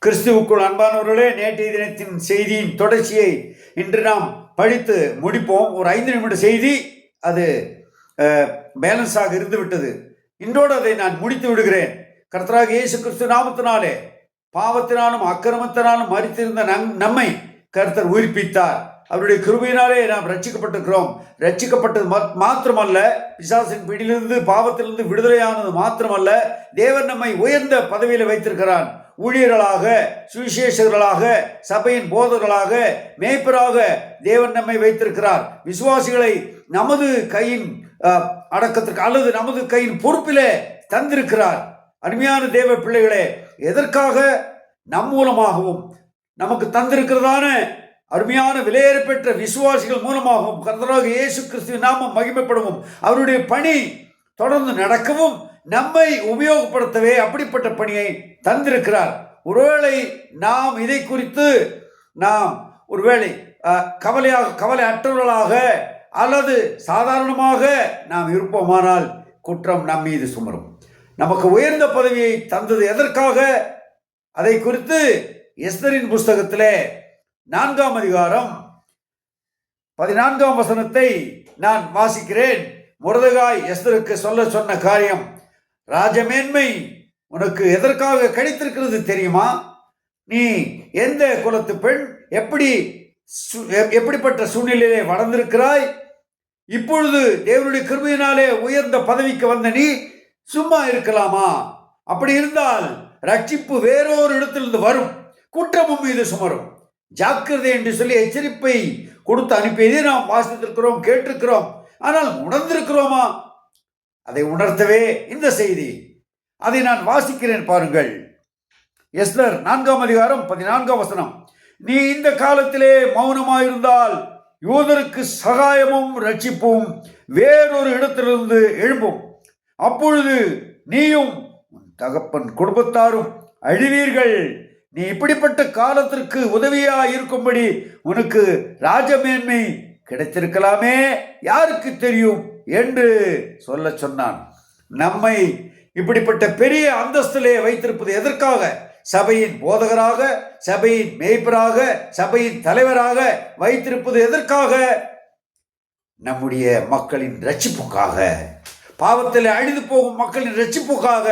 கிறிஸ்துவுக்குள் அன்பானவர்களே, நேற்றைய தினத்தின் செய்தியின் தொடர்ச்சியை இன்று நாம் படித்து முடிப்போம். ஒரு 5 நிமிட செய்தி, அது பேலன்ஸாக இருந்து விட்டது. இன்றோடு அதை நான் முடித்து விடுகிறேன். கர்த்தராகிய இயேசு கிறிஸ்து நாமத்தினாலே பாவத்தினாலும் அக்கிரமத்தினாலும் மரித்திருந்த நம்மை கர்த்தர் உயிர்ப்பித்தார். அவருடைய கிருபையினாலே நாம் ரட்சிக்கப்பட்டிருக்கிறோம். ரட்சிக்கப்பட்டது மாத்திரமல்ல, பிசாசின் பிடியிலிருந்து பாவத்திலிருந்து விடுதலையானது மாத்திரமல்ல, தேவன் நம்மை உயர்ந்த பதவியில் வைத்திருக்கிறான். ஊழியர்களாக, சுவிசேஷகர்களாக, சபையின் போதகர்களாக, மேய்ப்பராக தேவன் நம்மை வைத்திருக்கிறார். விசுவாசிகளை நமது கையின் அடக்கத்திற்கு அல்லது நமது கையின் பொறுப்பிலே தந்திருக்கிறார். அருமையான தேவ பிள்ளைகளே, எதற்காக? நம் மூலமாகவும் நமக்கு தந்திருக்கிறதான அருமையான விலையேற பெற்ற விசுவாசிகள் மூலமாகவும் கர்த்தராகிய இயேசு கிறிஸ்துவின் நாமம் மகிமைப்படவும், அவருடைய பணி தொடர்ந்து நடக்கவும், நம்மை உபயோகப்படுத்தவே அப்படிப்பட்ட பணியை தந்திருக்கிறார். ஒருவேளை நாம் இதை குறித்து நாம் ஒருவேளை கவலை அற்றவர்களாக அல்லது சாதாரணமாக நாம் இருப்போமானால் குற்றம் நம் மீது சுமரும். நமக்கு உயர்ந்த பதவியை தந்தது எதற்காக? அதை குறித்து எஸ்தரின் புஸ்தகத்திலே 4ஆம் அதிகாரம் 14ஆம் வசனத்தை நான் வாசிக்கிறேன். மொர்தெகாய் எஸ்தருக்கு சொன்ன காரியம், ராஜமேன்மை உனக்கு எதற்காக கிடைத்திருக்கிறது தெரியுமா? நீ எந்த குலத்து பெண், எப்படிப்பட்ட சூழ்நிலையிலே வளர்ந்திருக்கிறாய்? இப்பொழுது தேவனுடைய கிருபையினாலே உயர்ந்த பதவிக்கு வந்த நீ சும்மா இருக்கலாமா? அப்படி இருந்தால் ரட்சிப்பு வேறொரு இடத்திலிருந்து வரும், குற்றமும் மீது சுமரும். ஜாக்கிரதை என்று சொல்லி எச்சரிப்பை கொடுத்து அனுப்பியதை நாம் வாசித்திருக்கிறோம், கேட்டிருக்கிறோம். ஆனால் உணர்ந்திருக்கிறோமா? அதை உணர்த்தவே இந்த செய்தி. அதை நான் வாசிக்கிறேன், பாருங்கள். எஸ்தர் 4ஆம் அதிகாரம் 14ஆம் வசனம். நீ இந்த காலத்திலே மௌனமாயிருந்தால் யூதருக்கு சகாயமும் ரட்சிப்பும் வேறொரு இடத்திலிருந்து எழும்பும். அப்பொழுது நீயும் தகப்பன் குடும்பத்தாரும் அழிவீர்கள். நீ இப்படிப்பட்ட காலத்திற்கு உதவியா இருக்கும்படி உனக்கு ராஜமேன்மை கிடைத்திருக்கலாமே, யாருக்கு தெரியும் என்று சொல்ல சொன்னான். நம்மை இப்படிப்பட்ட பெரிய அந்தஸ்திலே வைத்திருப்பது எதற்காக? சபையின் போதகராக, சபையின் மேய்ப்பராக, சபையின் தலைவராக வைத்திருப்பது எதற்காக? நம்முடைய மக்களின் ரட்சிப்புக்காக, பாவத்தில் அழிந்து போகும் மக்களின் ரட்சிப்புக்காக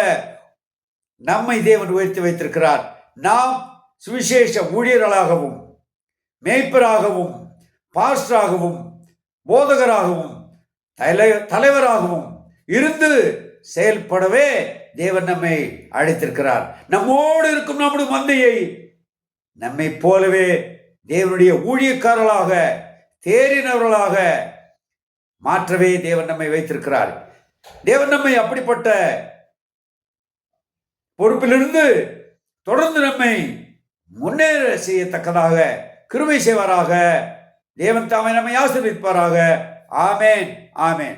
நம்மை தேவன் உயர்த்தி வைத்திருக்கிறார். நாம் சுவிசேஷ ஊழியர்களாகவும், மேய்ப்பராகவும், பாஸ்டராகவும், போதகராகவும், தலைவராகவும் இருந்து செயல்படவே தேவன் நம்மை அழைத்திருக்கிறார். நம்மோடு இருக்கும் நம்முடைய மந்தையை நம்மை போலவே தேவனுடைய ஊழியக்காரர்களாக, தேறினவர்களாக மாற்றவே தேவன் நம்மை வைத்திருக்கிறார். தேவன் நம்மை அப்படிப்பட்ட பொறுப்பிலிருந்து தொடர்ந்து நம்மை முன்னேற செய்யத்தக்கதாக கிருபை செய்வாராக. தேவன் தாமே நம்மை ஆசீர்வதிப்பாராக. ஆமேன், ஆமேன்.